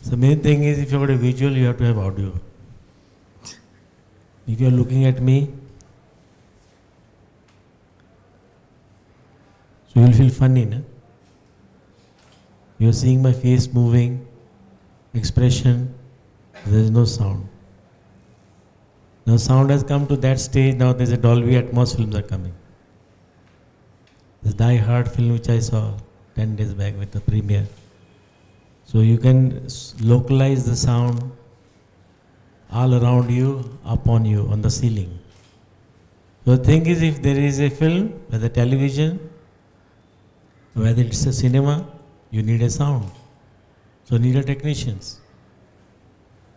The main thing is if you have a visual, you have to have audio. If you are looking at me, so you will feel funny, no? You are seeing my face moving, expression, there is no sound. Now sound has come to that stage, now there is a Dolby Atmos films are coming. This Die Hard film which I saw 10 days back with the premiere. So you can localize the sound all around you, upon you, on the ceiling. So the thing is, if there is a film, whether television, whether it's a cinema, you need a sound. So need a technicians.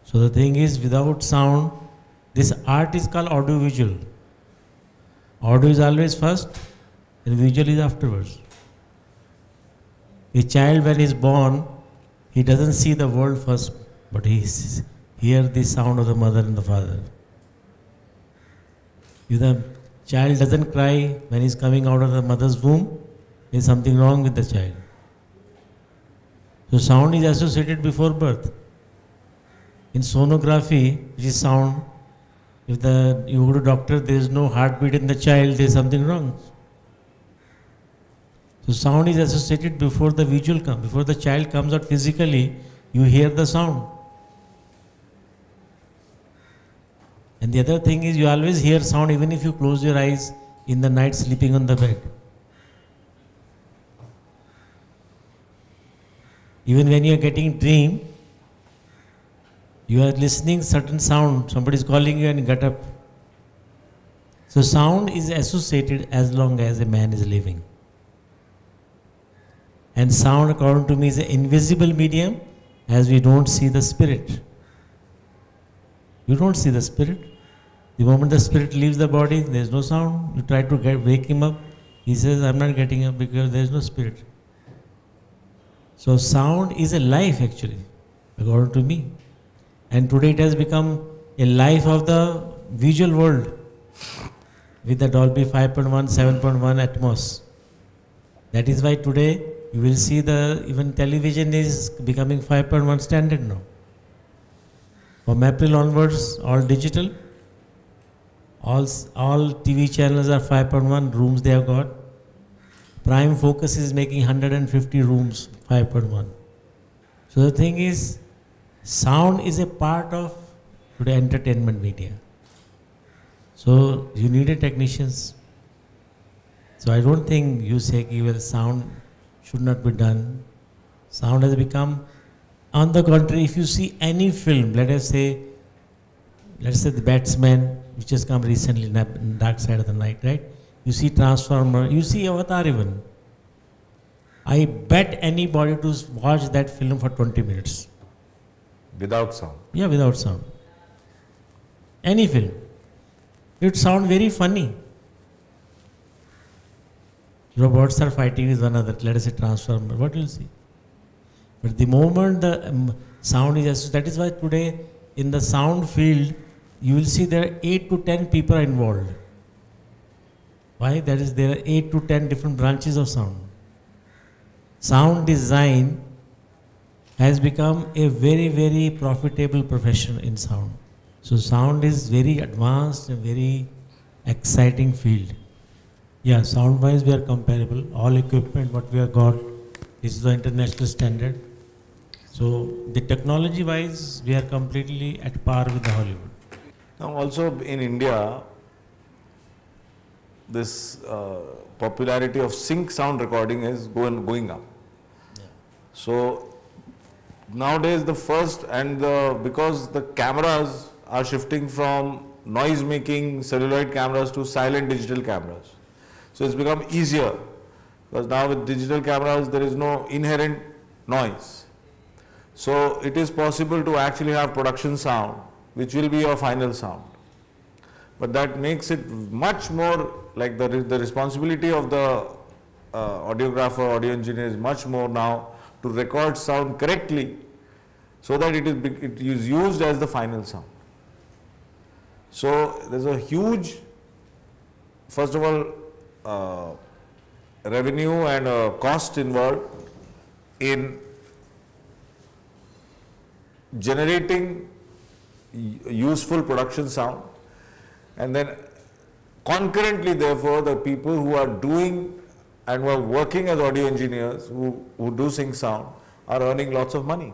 So the thing is, without sound, this art is called audio-visual. Audio is always first, and visual is afterwards. A child when he is born, he doesn't see the world first, but he hears the sound of the mother and the father. If the child doesn't cry when he is coming out of the mother's womb, there is something wrong with the child. So sound is associated before birth. In sonography, which is sound, if you go to doctor, there is no heartbeat in the child, there is something wrong. So sound is associated before the visual comes. Before the child comes out physically, you hear the sound. And the other thing is, you always hear sound even if you close your eyes in the night sleeping on the bed. Even when you are getting dream, you are listening certain sound, somebody is calling you and you get up. So sound is associated as long as a man is living. And sound, according to me, is an invisible medium, as we don't see the spirit. You don't see the spirit. The moment the spirit leaves the body, there is no sound. You try to wake him up. He says, I'm not getting up because there is no spirit. So sound is a life actually, according to me. And today it has become a life of the visual world with the Dolby 5.1, 7.1 Atmos. That is why today you will see even television is becoming 5.1 standard now. From April onwards, all digital, all TV channels are 5.1 rooms they have got. Prime Focus is making 150 rooms, 5.1. So the thing is, sound is a part of today entertainment media. So you need a technicians. So I don't think you say, well, sound should not be done. Sound has become, on the contrary, if you see any film, let's say The Batsman, which has come recently in Dark Side of the Night, right? You see Transformer, you see Avatar even. I bet anybody to watch that film for 20 minutes. Without sound? Yeah, without sound. Any film. It sounds very funny. Robots are fighting with one another, let us say Transformer, what will you see? But the moment the sound is associated, that is why today in the sound field, you will see there are 8 to 10 people are involved. Why? That is, there are 8 to 10 different branches of sound. Sound design has become a very, very profitable profession in sound. So sound is very advanced and very exciting field. Yeah, sound wise we are comparable. All equipment what we have got is the international standard. So the technology wise we are completely at par with the Hollywood. Now also in India, this popularity of sync sound recording is going up. Yeah. So nowadays because the cameras are shifting from noise making celluloid cameras to silent digital cameras. So it's become easier because now with digital cameras there is no inherent noise. So it is possible to actually have production sound which will be your final sound. But that makes it much more like the responsibility of the audiographer, audio engineer is much more now to record sound correctly so that it is used as the final sound. So there's a huge, first of all, revenue and cost involved in generating useful production sound, and then concurrently, therefore, the people who are doing and who are working as audio engineers who do sync sound are earning lots of money.